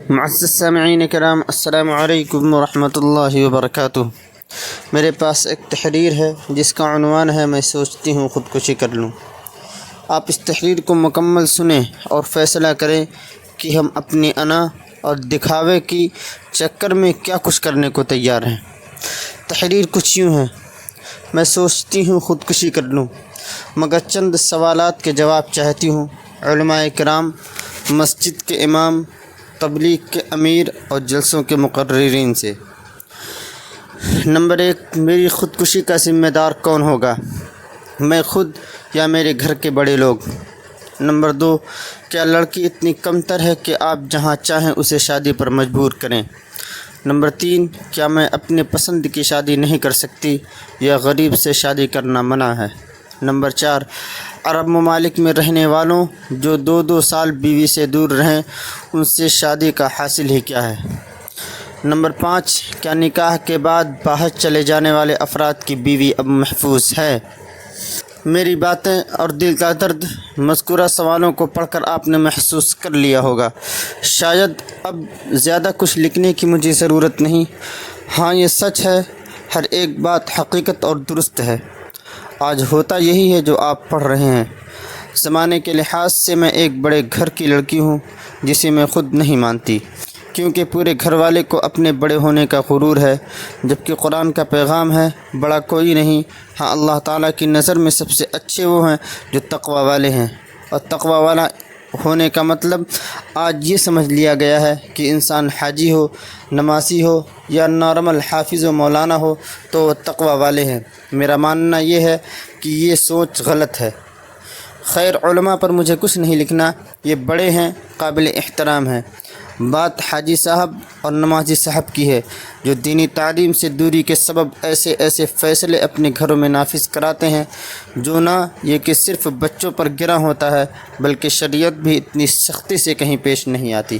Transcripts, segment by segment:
معزز سامعین کرام، السلام علیکم ورحمۃ اللہ وبرکاتہ۔ میرے پاس ایک تحریر ہے جس کا عنوان ہے میں سوچتی ہوں خودکشی کر لوں۔ آپ اس تحریر کو مکمل سنیں اور فیصلہ کریں کہ ہم اپنی انا اور دکھاوے کی چکر میں کیا کچھ کرنے کو تیار ہیں۔ تحریر کچھ یوں ہے: میں سوچتی ہوں خودکشی کر لوں، مگر چند سوالات کے جواب چاہتی ہوں علماء کرام، مسجد کے امام، تبلیغ کے امیر اور جلسوں کے مقررین سے۔ نمبر 1، میری خودکشی کا ذمہ دار کون ہوگا؟ میں خود یا میرے گھر کے بڑے لوگ؟ نمبر 2، کیا لڑکی اتنی کمتر ہے کہ آپ جہاں چاہیں اسے شادی پر مجبور کریں؟ نمبر 3، کیا میں اپنے پسند کی شادی نہیں کر سکتی یا غریب سے شادی کرنا منع ہے؟ نمبر 4، عرب ممالک میں رہنے والوں جو 2 سال بیوی سے دور رہیں ان سے شادی کا حاصل ہی کیا ہے؟ نمبر 5، کیا نکاح کے بعد باہر چلے جانے والے افراد کی بیوی اب محفوظ ہے؟ میری باتیں اور دل کا درد مذکورہ سوالوں کو پڑھ کر آپ نے محسوس کر لیا ہوگا۔ شاید اب زیادہ کچھ لکھنے کی مجھے ضرورت نہیں۔ ہاں، یہ سچ ہے، ہر ایک بات حقیقت اور درست ہے۔ آج ہوتا یہی ہے جو آپ پڑھ رہے ہیں۔ زمانے کے لحاظ سے میں ایک بڑے گھر کی لڑکی ہوں جسے میں خود نہیں مانتی، کیونکہ پورے گھر والے کو اپنے بڑے ہونے کا غرور ہے، جبکہ قرآن کا پیغام ہے بڑا کوئی نہیں، ہاں اللہ تعالیٰ کی نظر میں سب سے اچھے وہ ہیں جو تقوی والے ہیں۔ اور تقوی والا ہونے کا مطلب آج یہ سمجھ لیا گیا ہے کہ انسان حاجی ہو، نمازی ہو یا نارمل حافظ و مولانا ہو تو وہ تقوی والے ہیں۔ میرا ماننا یہ ہے کہ یہ سوچ غلط ہے۔ خیر، علماء پر مجھے کچھ نہیں لکھنا، یہ بڑے ہیں، قابل احترام ہیں۔ بات حاجی صاحب اور نمازی صاحب کی ہے جو دینی تعلیم سے دوری کے سبب ایسے فیصلے اپنے گھروں میں نافذ کراتے ہیں جو نہ یہ کہ صرف بچوں پر گراں ہوتا ہے بلکہ شریعت بھی اتنی سختی سے کہیں پیش نہیں آتی۔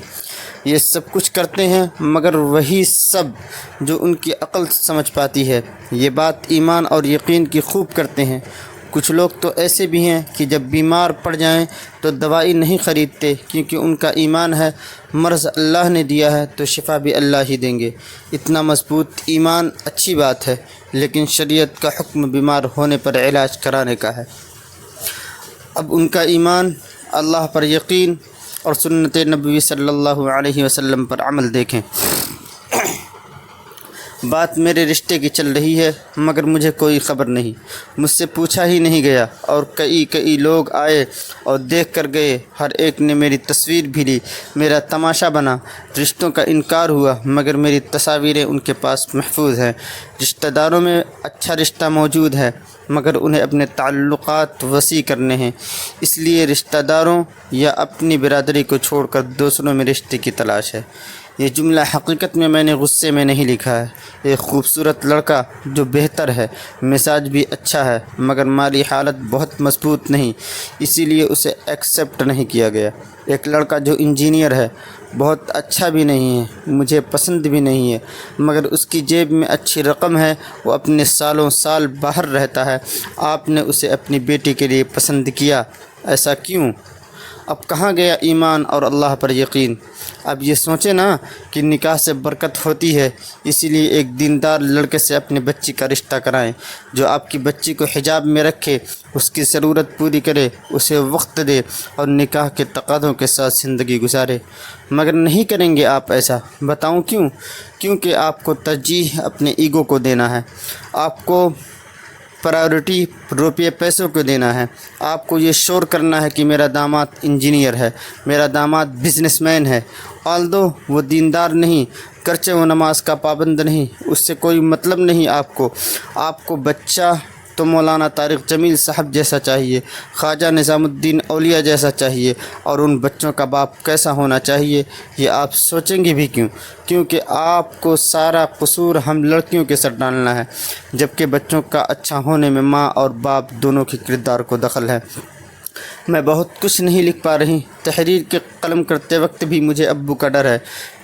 یہ سب کچھ کرتے ہیں مگر وہی سب جو ان کی عقل سمجھ پاتی ہے۔ یہ بات ایمان اور یقین کی خوب کرتے ہیں۔ کچھ لوگ تو ایسے بھی ہیں کہ جب بیمار پڑ جائیں تو دوائی نہیں خریدتے، کیونکہ ان کا ایمان ہے مرض اللہ نے دیا ہے تو شفا بھی اللہ ہی دیں گے۔ اتنا مضبوط ایمان اچھی بات ہے، لیکن شریعت کا حکم بیمار ہونے پر علاج کرانے کا ہے۔ اب ان کا ایمان، اللہ پر یقین اور سنت نبوی صلی اللہ علیہ وسلم پر عمل دیکھیں۔ بات میرے رشتے کی چل رہی ہے مگر مجھے کوئی خبر نہیں، مجھ سے پوچھا ہی نہیں گیا، اور کئی لوگ آئے اور دیکھ کر گئے، ہر ایک نے میری تصویر بھی لی، میرا تماشا بنا، رشتوں کا انکار ہوا مگر میری تصاویریں ان کے پاس محفوظ ہیں۔ رشتہ داروں میں اچھا رشتہ موجود ہے مگر انہیں اپنے تعلقات وسیع کرنے ہیں، اس لیے رشتہ داروں یا اپنی برادری کو چھوڑ کر دوسروں میں رشتے کی تلاش ہے۔ یہ جملہ حقیقت میں نے غصے میں نہیں لکھا ہے۔ ایک خوبصورت لڑکا جو بہتر ہے، مزاج بھی اچھا ہے مگر مالی حالت بہت مضبوط نہیں، اسی لیے اسے ایکسیپٹ نہیں کیا گیا۔ ایک لڑکا جو انجینئر ہے، بہت اچھا بھی نہیں ہے، مجھے پسند بھی نہیں ہے مگر اس کی جیب میں اچھی رقم ہے، وہ اپنے سالوں سال باہر رہتا ہے، آپ نے اسے اپنی بیٹی کے لیے پسند کیا، ایسا کیوں؟ اب کہاں گیا ایمان اور اللہ پر یقین؟ اب یہ سوچیں نا کہ نکاح سے برکت ہوتی ہے، اسی لیے ایک دیندار لڑکے سے اپنی بچی کا رشتہ کرائیں جو آپ کی بچی کو حجاب میں رکھے، اس کی ضرورت پوری کرے، اسے وقت دے اور نکاح کے تقاضوں کے ساتھ زندگی گزارے۔ مگر نہیں کریں گے آپ ایسا، بتاؤں کیوں؟ کیونکہ آپ کو ترجیح اپنے ایگو کو دینا ہے، آپ کو پرائیورٹی روپیے پیسوں کو دینا ہے، آپ کو یہ شور کرنا ہے کہ میرا داماد انجینئر ہے، میرا داماد بزنس مین ہے، آلدو وہ دیندار نہیں، گرچہ وہ نماز کا پابند نہیں، اس سے کوئی مطلب نہیں۔ آپ کو بچہ تو مولانا طارق جمیل صاحب جیسا چاہیے، خواجہ نظام الدین اولیاء جیسا چاہیے، اور ان بچوں کا باپ کیسا ہونا چاہیے یہ آپ سوچیں گے بھی کیوں؟ کیونکہ آپ کو سارا قصور ہم لڑکیوں کے سر ڈالنا ہے، جبکہ بچوں کا اچھا ہونے میں ماں اور باپ دونوں کے کردار کو دخل ہے۔ میں بہت کچھ نہیں لکھ پا رہی، تحریر کے قلم کرتے وقت بھی مجھے ابو کا ڈر ہے،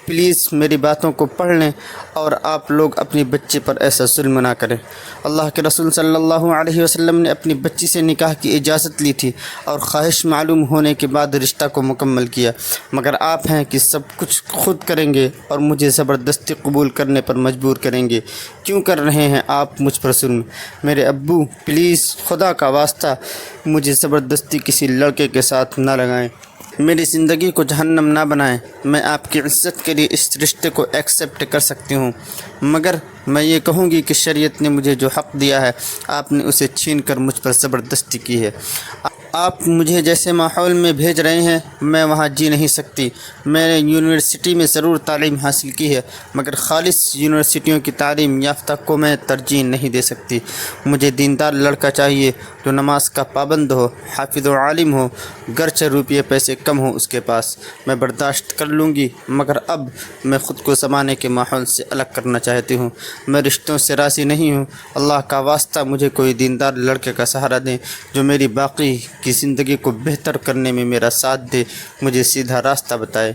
پلیز میری باتوں کو پڑھ لیں اور آپ لوگ اپنی بچی پر ایسا ظلم نہ کریں۔ اللہ کے رسول صلی اللہ علیہ وسلم نے اپنی بچی سے نکاح کی اجازت لی تھی اور خواہش معلوم ہونے کے بعد رشتہ کو مکمل کیا، مگر آپ ہیں کہ سب کچھ خود کریں گے اور مجھے زبردستی قبول کرنے پر مجبور کریں گے۔ کیوں کر رہے ہیں آپ مجھ پر ظلم؟ میرے ابو پلیز خدا کا واسطہ مجھے زبردستی کسی لڑکے کے ساتھ نہ لگائیں، میری زندگی کو جہنم نہ بنائیں۔ میں آپ کی عزت کے لیے اس رشتے کو ایکسیپٹ کر سکتی ہوں، مگر میں یہ کہوں گی کہ شریعت نے مجھے جو حق دیا ہے آپ نے اسے چھین کر مجھ پر زبردستی کی ہے۔ آپ مجھے جیسے ماحول میں بھیج رہے ہیں میں وہاں جی نہیں سکتی۔ میں نے یونیورسٹی میں ضرور تعلیم حاصل کی ہے، مگر خالص یونیورسٹیوں کی تعلیم یافتہ کو میں ترجیح نہیں دے سکتی۔ مجھے دیندار لڑکا چاہیے جو نماز کا پابند ہو، حافظ و عالم ہو، گرچہ روپیے پیسے کم ہوں اس کے پاس۔ میں برداشت کر لوں گی، مگر اب میں خود کو زمانے کے ماحول سے الگ کرنا چاہتی ہوں۔ میں رشتوں سے راضی نہیں ہوں۔ اللہ کا واسطہ مجھے کوئی دیندار لڑکے کا سہارا دیں جو میری باقی کی زندگی کو بہتر کرنے میں میرا ساتھ دے، مجھے سیدھا راستہ بتائے۔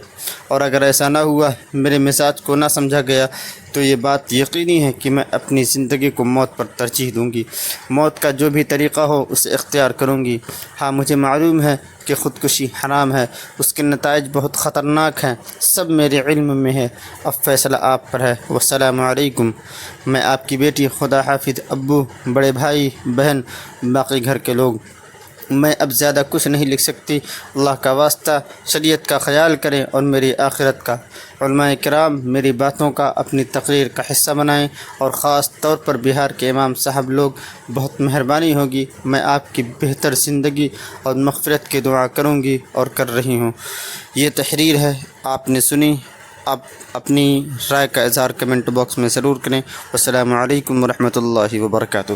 اور اگر ایسا نہ ہوا، میرے مزاج کو نہ سمجھا گیا، تو یہ بات یقینی ہے کہ میں اپنی زندگی کو موت پر ترجیح دوں گی۔ موت کا جو بھی طریقہ ہو اسے اختیار کروں گی۔ ہاں مجھے معلوم ہے کہ خودکشی حرام ہے، اس کے نتائج بہت خطرناک ہیں، سب میرے علم میں ہے، اب فیصلہ آپ پر ہے۔ والسلام علیکم۔ میں آپ کی بیٹی، خدا حافظ۔ ابو، بڑے بھائی، بہن، باقی گھر کے لوگ، میں اب زیادہ کچھ نہیں لکھ سکتی۔ اللہ کا واسطہ شریعت کا خیال کریں اور میری آخرت کا۔ علماء کرام میری باتوں کا اپنی تقریر کا حصہ بنائیں، اور خاص طور پر بہار کے امام صاحب لوگ، بہت مہربانی ہوگی۔ میں آپ کی بہتر زندگی اور مغفرت کی دعا کروں گی اور کر رہی ہوں۔ یہ تحریر ہے، آپ نے سنی۔ آپ اپنی رائے کا اظہار کمنٹ باکس میں ضرور کریں۔ والسلام علیکم ورحمۃ اللہ وبرکاتہ۔